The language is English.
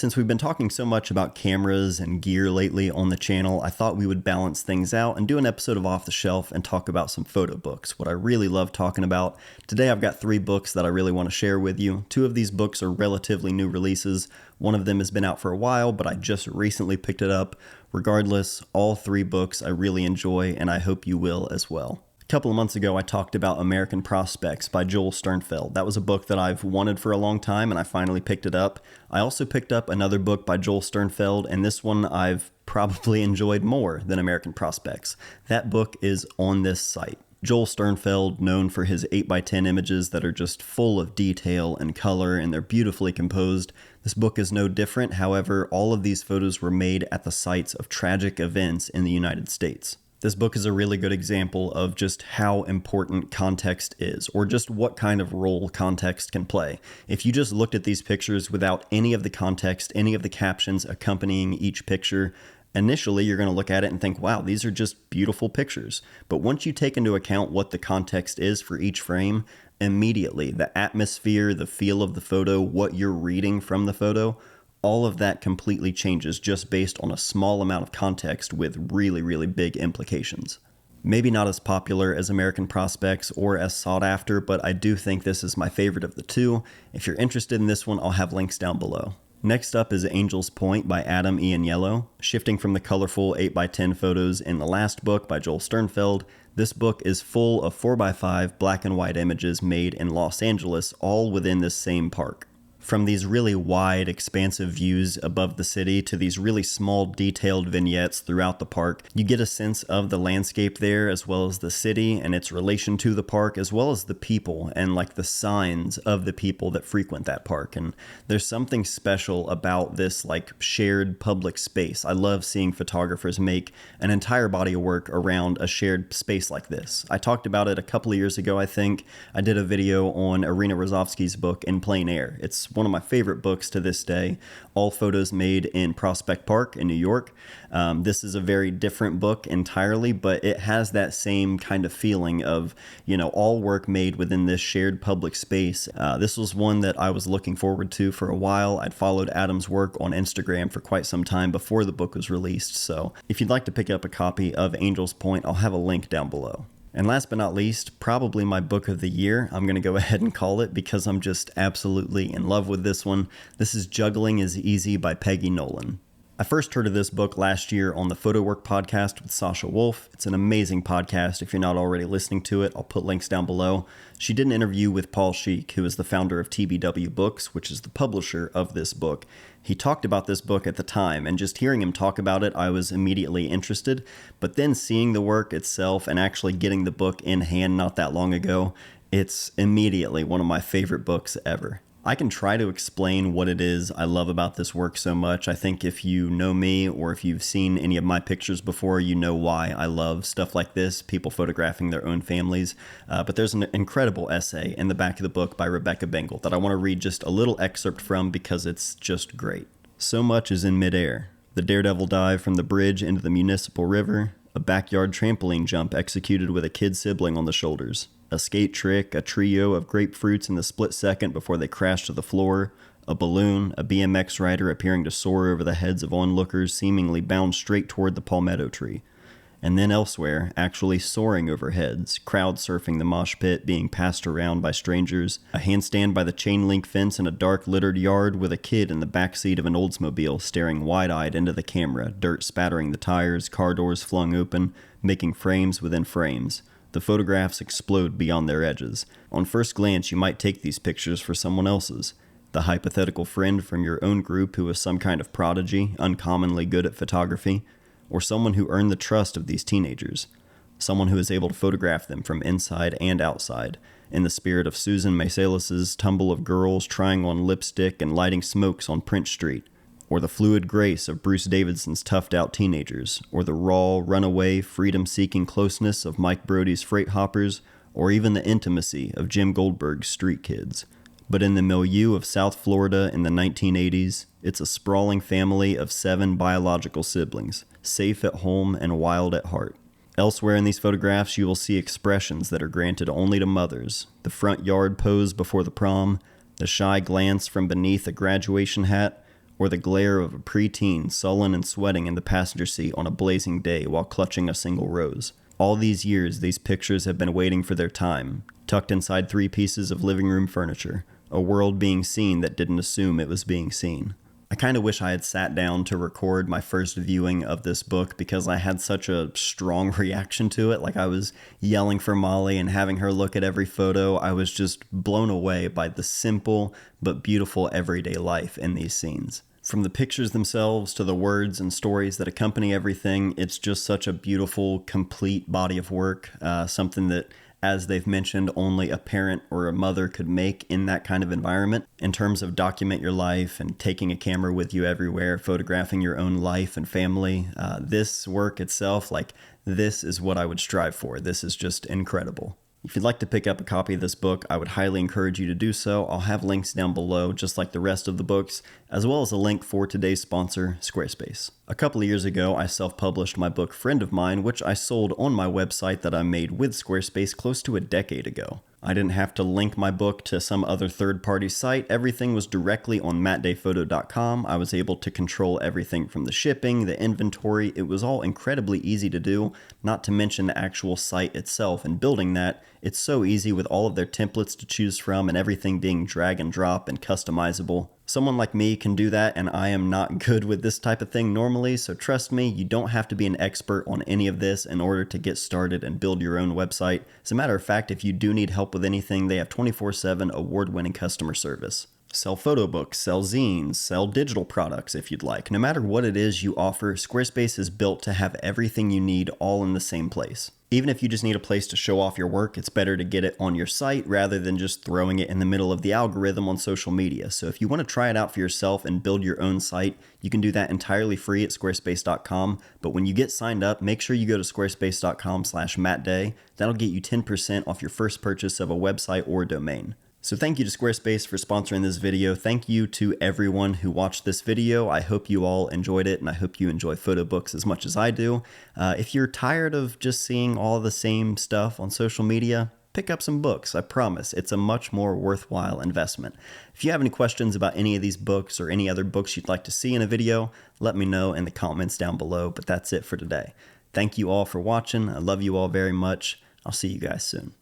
Since we've been talking so much about cameras and gear lately on the channel, I thought we would balance things out and do an episode of Off the Shelf and talk about some photo books, what I really love talking about. Today I've got 3 books that I really want to share with you. 2 of these books are relatively new releases. One of them has been out for a while, but I just recently picked it up. Regardless, all 3 books I really enjoy, and I hope you will as well. A couple of months ago, I talked about American Prospects by Joel Sternfeld. That was a book that I've wanted for a long time, and I finally picked it up. I also picked up another book by Joel Sternfeld, and this one I've probably enjoyed more than American Prospects. That book is on this site. Joel Sternfeld, known for his 8x10 images that are just full of detail and color, and they're beautifully composed. This book is no different. However, all of these photos were made at the sites of tragic events in the United States. This book is a really good example of just how important context is, or just what kind of role context can play. If you just looked at these pictures without any of the context, any of the captions accompanying each picture, initially you're going to look at it and think, wow, these are just beautiful pictures. But once you take into account what the context is for each frame, immediately the atmosphere, the feel of the photo, what you're reading from the photo, all of that completely changes just based on a small amount of context with really, really big implications. Maybe not as popular as American Prospects or as sought after, but I do think this is my favorite of the 2. If you're interested in this one, I'll have links down below. Next up is Angel's Point by Adam Ianiello. Shifting from the colorful 8x10 photos in the last book by Joel Sternfeld, this book is full of 4x5 black and white images made in Los Angeles, all within this same park. From these really wide, expansive views above the city to these really small, detailed vignettes throughout the park, you get a sense of the landscape there, as well as the city and its relation to the park, as well as the people and like the signs of the people that frequent that park. And there's something special about this like shared public space. I love seeing photographers make an entire body of work around a shared space like this. I talked about it a couple of years ago, I think. I did a video on Irina Rozovsky's book, In Plain Air. It's one of my favorite books to this day. All photos made in Prospect Park in New York. This is a very different book entirely, but it has that same kind of feeling of, all work made within this shared public space. This was one that I was looking forward to for a while. I'd followed Adam's work on Instagram for quite some time before the book was released. So if you'd like to pick up a copy of Angel's Point, I'll have a link down below. And last but not least, probably my book of the year. I'm going to go ahead and call it because I'm just absolutely in love with this one. This is Juggling is Easy by Peggy Nolan. I first heard of this book last year on the Photo Work podcast with Sasha Wolf. It's an amazing podcast. If you're not already listening to it, I'll put links down below. She did an interview with Paul Sheik, who is the founder of TBW Books, which is the publisher of this book. He talked about this book at the time, and just hearing him talk about it, I was immediately interested. But then seeing the work itself and actually getting the book in hand not that long ago, it's immediately one of my favorite books ever. I can try to explain what it is I love about this work so much. I think if you know me or if you've seen any of my pictures before, you know why I love stuff like this, people photographing their own families. But there's an incredible essay in the back of the book by Rebecca Bengal that I want to read just a little excerpt from because it's just great. So much is in midair. The daredevil dive from the bridge into the municipal river, a backyard trampoline jump executed with a kid sibling on the shoulders. A skate trick, a trio of grapefruits in the split second before they crash to the floor, a balloon, a BMX rider appearing to soar over the heads of onlookers seemingly bound straight toward the palmetto tree. And then elsewhere, actually soaring over heads, crowd surfing the mosh pit being passed around by strangers, a handstand by the chain link fence in a dark littered yard with a kid in the backseat of an Oldsmobile staring wide-eyed into the camera, dirt spattering the tires, car doors flung open, making frames within frames. The photographs explode beyond their edges. On first glance, you might take these pictures for someone else's. The hypothetical friend from your own group who is some kind of prodigy, uncommonly good at photography, or someone who earned the trust of these teenagers. Someone who is able to photograph them from inside and outside, in the spirit of Susan Maysalis's tumble of girls trying on lipstick and lighting smokes on Prince Street. Or the fluid grace of Bruce Davidson's toughed-out teenagers, or the raw, runaway, freedom-seeking closeness of Mike Brody's freight hoppers, or even the intimacy of Jim Goldberg's street kids. But in the milieu of South Florida in the 1980s, it's a sprawling family of 7 biological siblings, safe at home and wild at heart. Elsewhere in these photographs, you will see expressions that are granted only to mothers, the front yard pose before the prom, the shy glance from beneath a graduation hat, or the glare of a preteen sullen and sweating in the passenger seat on a blazing day while clutching a single rose. All these years, these pictures have been waiting for their time, tucked inside 3 pieces of living room furniture, a world being seen that didn't assume it was being seen. I kind of wish I had sat down to record my first viewing of this book because I had such a strong reaction to it. Like, I was yelling for Molly and having her look at every photo. I was just blown away by the simple but beautiful everyday life in these scenes. From the pictures themselves to the words and stories that accompany everything, it's just such a beautiful, complete body of work, something that, as they've mentioned, only a parent or a mother could make in that kind of environment. In terms of document your life and taking a camera with you everywhere, photographing your own life and family, this work itself, this is what I would strive for. This is just incredible. If you'd like to pick up a copy of this book, I would highly encourage you to do so. I'll have links down below, just like the rest of the books, as well as a link for today's sponsor, Squarespace. A couple of years ago, I self-published my book, Friend of Mine, which I sold on my website that I made with Squarespace close to a decade ago. I didn't have to link my book to some other third-party site. Everything was directly on mattdayphoto.com. I was able to control everything from the shipping, the inventory. It was all incredibly easy to do, not to mention the actual site itself. And building that, it's so easy with all of their templates to choose from and everything being drag and drop and customizable. Someone like me can do that, and I am not good with this type of thing normally, so trust me, you don't have to be an expert on any of this in order to get started and build your own website. As a matter of fact, if you do need help with anything, they have 24/7 award-winning customer service. Sell photo books, sell zines, sell digital products if you'd like. No matter what it is you offer, Squarespace is built to have everything you need all in the same place. Even if you just need a place to show off your work, it's better to get it on your site rather than just throwing it in the middle of the algorithm on social media. So if you want to try it out for yourself and build your own site, you can do that entirely free at squarespace.com. But when you get signed up, make sure you go to squarespace.com/mattday. That'll get you 10% off your first purchase of a website or domain. So thank you to Squarespace for sponsoring this video. Thank you to everyone who watched this video. I hope you all enjoyed it, and I hope you enjoy photo books as much as I do. If you're tired of just seeing all the same stuff on social media, pick up some books. I promise. It's a much more worthwhile investment. If you have any questions about any of these books or any other books you'd like to see in a video, let me know in the comments down below. But that's it for today. Thank you all for watching. I love you all very much. I'll see you guys soon.